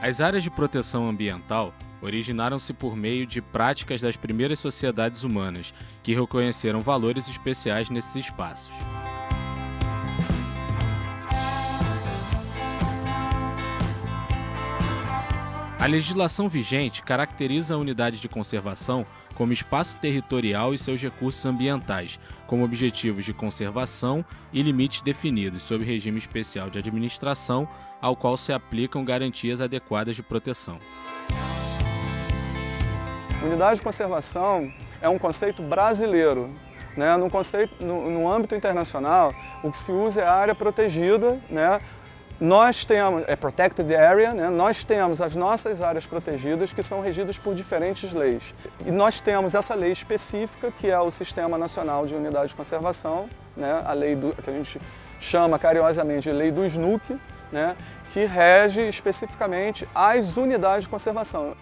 As áreas de proteção ambiental originaram-se por meio de práticas das primeiras sociedades humanas, que reconheceram valores especiais nesses espaços. A legislação vigente caracteriza a unidade de conservação como espaço territorial e seus recursos ambientais, como objetivos de conservação e limites definidos sob regime especial de administração, ao qual se aplicam garantias adequadas de proteção. Unidade de conservação é um conceito brasileiro. No âmbito internacional, o que se usa é a área protegida. Nós temos, Protected Area, nós temos as nossas áreas protegidas que são regidas por diferentes leis. E nós temos essa lei específica, que é o Sistema Nacional de Unidade de Conservação, a lei que a gente chama carinhosamente de Lei do SNUC, que rege especificamente as unidades de conservação.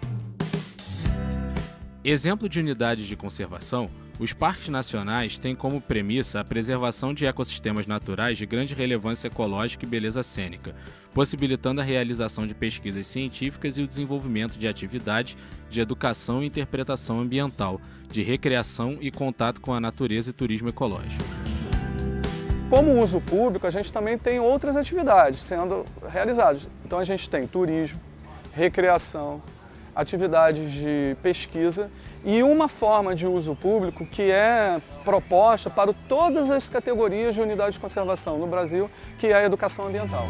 Exemplo de unidades de conservação, os parques nacionais têm como premissa a preservação de ecossistemas naturais de grande relevância ecológica e beleza cênica, possibilitando a realização de pesquisas científicas e o desenvolvimento de atividades de educação e interpretação ambiental, de recreação e contato com a natureza e turismo ecológico. Como uso público, a gente também tem outras atividades sendo realizadas. Então a gente tem turismo, recreação, atividades de pesquisa e uma forma de uso público que é proposta para todas as categorias de unidade de conservação no Brasil, que é a educação ambiental.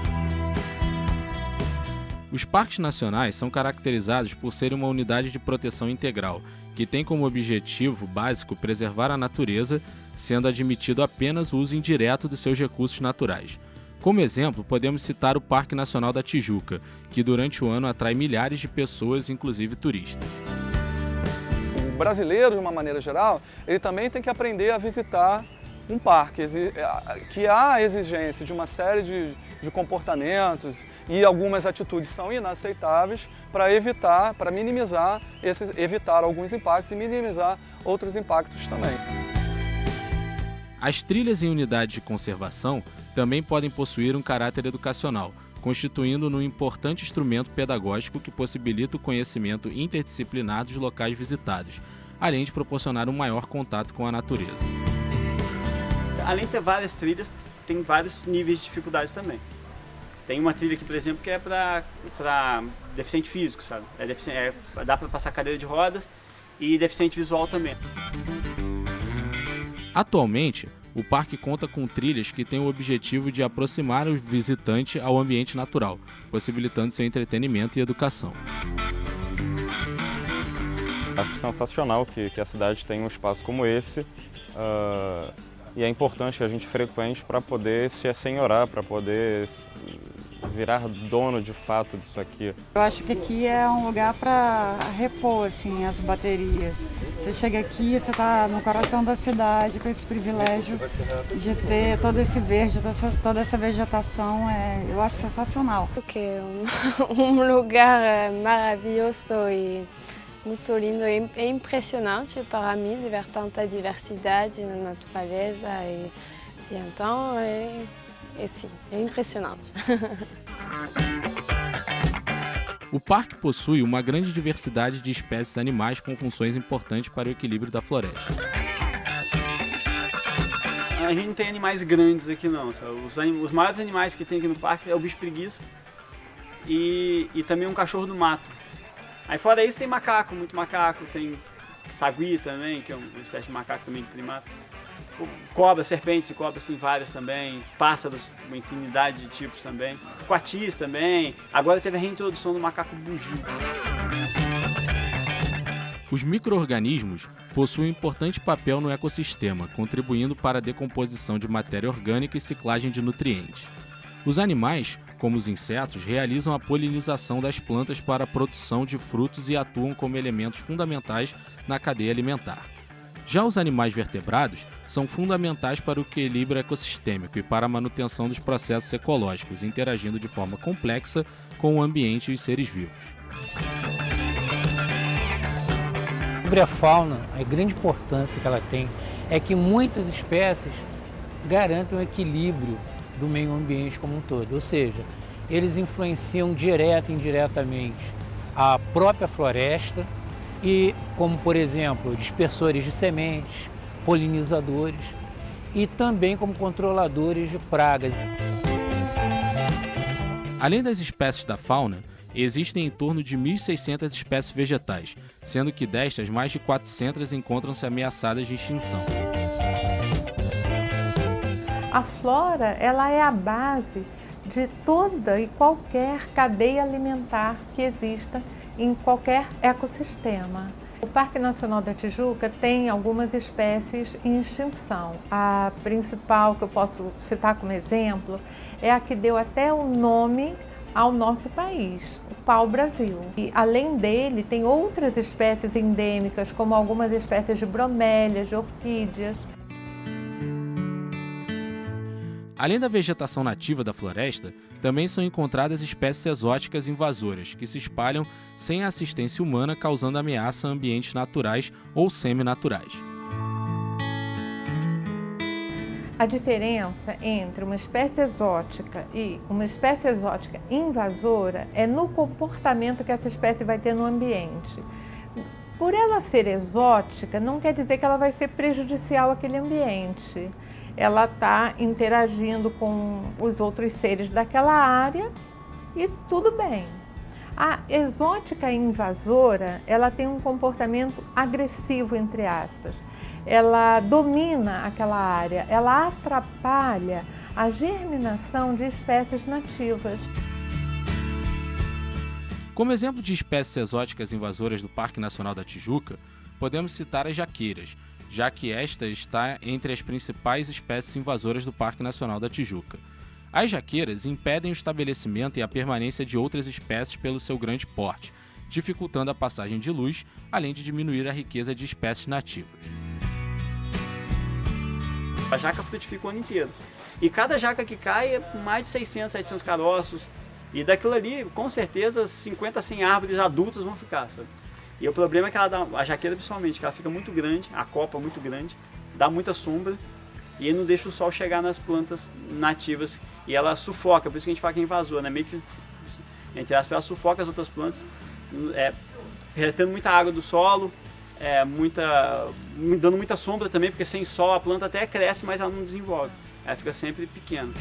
Os parques nacionais são caracterizados por serem uma unidade de proteção integral, que tem como objetivo básico preservar a natureza, sendo admitido apenas o uso indireto dos seus recursos naturais. Como exemplo, podemos citar o Parque Nacional da Tijuca, que durante o ano atrai milhares de pessoas, inclusive turistas. O brasileiro, de uma maneira geral, ele também tem que aprender a visitar um parque, que há a exigência de uma série de comportamentos e algumas atitudes são inaceitáveis para evitar alguns impactos e minimizar outros impactos também. As trilhas em unidades de conservação também podem possuir um caráter educacional, constituindo-no um importante instrumento pedagógico que possibilita o conhecimento interdisciplinar dos locais visitados, além de proporcionar um maior contato com a natureza. Além de ter várias trilhas, tem vários níveis de dificuldades também. Tem uma trilha aqui, por exemplo, que é para deficiente físico, sabe? Dá para passar cadeira de rodas e deficiente visual também. Atualmente, o parque conta com trilhas que têm o objetivo de aproximar o visitante ao ambiente natural, possibilitando seu entretenimento e educação. Acho sensacional que a cidade tenha um espaço como esse e é importante que a gente frequente para poder se assenhorar, para poder virar dono de fato disso aqui. Eu acho que aqui é um lugar para repor assim, as baterias. Você chega aqui, você está no coração da cidade com esse privilégio de ter todo esse verde, toda essa vegetação, eu acho sensacional. Porque é um lugar maravilhoso e muito lindo, é impressionante para mim de ver tanta diversidade na natureza e então sim, é impressionante. O parque possui uma grande diversidade de espécies animais com funções importantes para o equilíbrio da floresta. A gente não tem animais grandes aqui não, sabe? Os maiores animais que tem aqui no parque é o bicho preguiça e também um cachorro do mato. Aí fora isso tem macaco, muito macaco, tem sagui também, que é uma espécie de macaco também de primata. Cobras, serpentes e cobras tem várias também, pássaros, uma infinidade de tipos também, coatis também, agora teve a reintrodução do macaco bugio. Os micro-organismos possuem um importante papel no ecossistema, contribuindo para a decomposição de matéria orgânica e ciclagem de nutrientes. Os animais, como os insetos, realizam a polinização das plantas para a produção de frutos e atuam como elementos fundamentais na cadeia alimentar. Já os animais vertebrados são fundamentais para o equilíbrio ecossistêmico e para a manutenção dos processos ecológicos, interagindo de forma complexa com o ambiente e os seres vivos. Sobre a fauna, a grande importância que ela tem é que muitas espécies garantem o equilíbrio do meio ambiente como um todo, ou seja, eles influenciam direta e indiretamente a própria floresta, e como, por exemplo, dispersores de sementes, polinizadores e também como controladores de pragas. Além das espécies da fauna, existem em torno de 1.600 espécies vegetais, sendo que destas, mais de 400 encontram-se ameaçadas de extinção. A flora, ela é a base de toda e qualquer cadeia alimentar que exista em qualquer ecossistema. O Parque Nacional da Tijuca tem algumas espécies em extinção. A principal que eu posso citar como exemplo é a que deu até o nome ao nosso país, o pau-brasil. E além dele, tem outras espécies endêmicas, como algumas espécies de bromélias, de orquídeas. Além da vegetação nativa da floresta, também são encontradas espécies exóticas invasoras, que se espalham sem assistência humana, causando ameaça a ambientes naturais ou semi-naturais. A diferença entre uma espécie exótica e uma espécie exótica invasora é no comportamento que essa espécie vai ter no ambiente. Por ela ser exótica, não quer dizer que ela vai ser prejudicial àquele ambiente. Ela está interagindo com os outros seres daquela área e tudo bem. A exótica invasora, ela tem um comportamento agressivo, entre aspas. Ela domina aquela área, ela atrapalha a germinação de espécies nativas. Como exemplo de espécies exóticas invasoras do Parque Nacional da Tijuca, podemos citar as jaqueiras, já que esta está entre as principais espécies invasoras do Parque Nacional da Tijuca. As jaqueiras impedem o estabelecimento e a permanência de outras espécies pelo seu grande porte, dificultando a passagem de luz, além de diminuir a riqueza de espécies nativas. A jaca frutifica o ano inteiro. E cada jaca que cai é mais de 600, 700 caroços. E daquilo ali, com certeza, 50 a 100 árvores adultas vão ficar, sabe? E o problema é que ela dá, a jaqueira principalmente, que ela fica muito grande, a copa muito grande, dá muita sombra e aí não deixa o sol chegar nas plantas nativas e ela sufoca, por isso que a gente fala que é invasor, né? Meio que, entre aspas, ela sufoca as outras plantas, retendo muita água do solo, dando muita sombra também, porque sem sol a planta até cresce, mas ela não desenvolve, ela fica sempre pequena.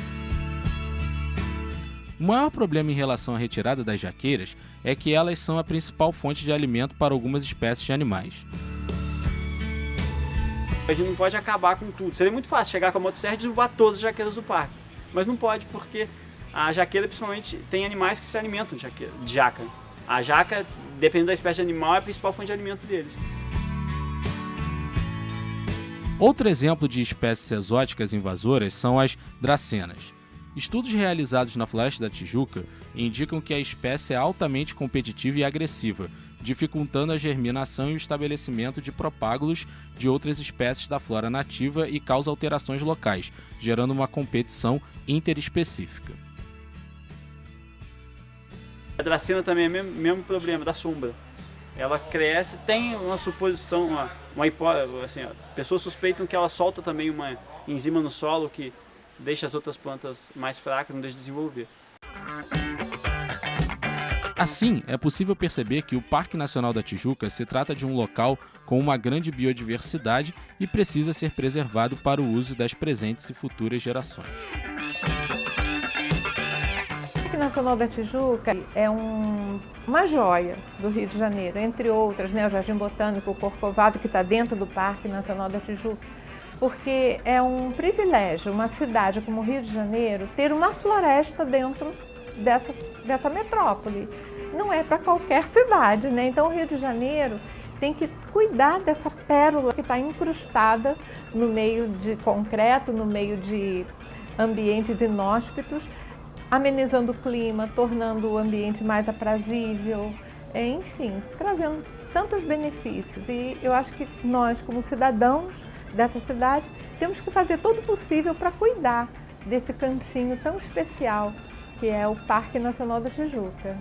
O maior problema em relação à retirada das jaqueiras é que elas são a principal fonte de alimento para algumas espécies de animais. A gente não pode acabar com tudo. Seria muito fácil chegar com a motosserra e derrubar todas as jaqueiras do parque. Mas não pode, porque a jaqueira, principalmente, tem animais que se alimentam de jaca. A jaca, dependendo da espécie de animal, é a principal fonte de alimento deles. Outro exemplo de espécies exóticas invasoras são as dracenas. Estudos realizados na Floresta da Tijuca indicam que a espécie é altamente competitiva e agressiva, dificultando a germinação e o estabelecimento de propágulos de outras espécies da flora nativa e causa alterações locais, gerando uma competição interespecífica. A dracena também é o mesmo problema da sombra. Ela cresce, tem uma suposição, uma hipótese, assim, pessoas suspeitam que ela solta também uma enzima no solo que deixa as outras plantas mais fracas, não deixa de desenvolver. Assim, é possível perceber que o Parque Nacional da Tijuca se trata de um local com uma grande biodiversidade e precisa ser preservado para o uso das presentes e futuras gerações. O Parque Nacional da Tijuca é uma joia do Rio de Janeiro, entre outras, né? O Jardim Botânico, o Corcovado, que está dentro do Parque Nacional da Tijuca. Porque é um privilégio, uma cidade como o Rio de Janeiro, ter uma floresta dentro dessa metrópole. Não é para qualquer cidade, né? Então o Rio de Janeiro tem que cuidar dessa pérola que está incrustada no meio de concreto, no meio de ambientes inóspitos, amenizando o clima, tornando o ambiente mais aprazível, enfim, trazendo tantos benefícios. E eu acho que nós, como cidadãos dessa cidade, temos que fazer todo o possível para cuidar desse cantinho tão especial que é o Parque Nacional da Tijuca.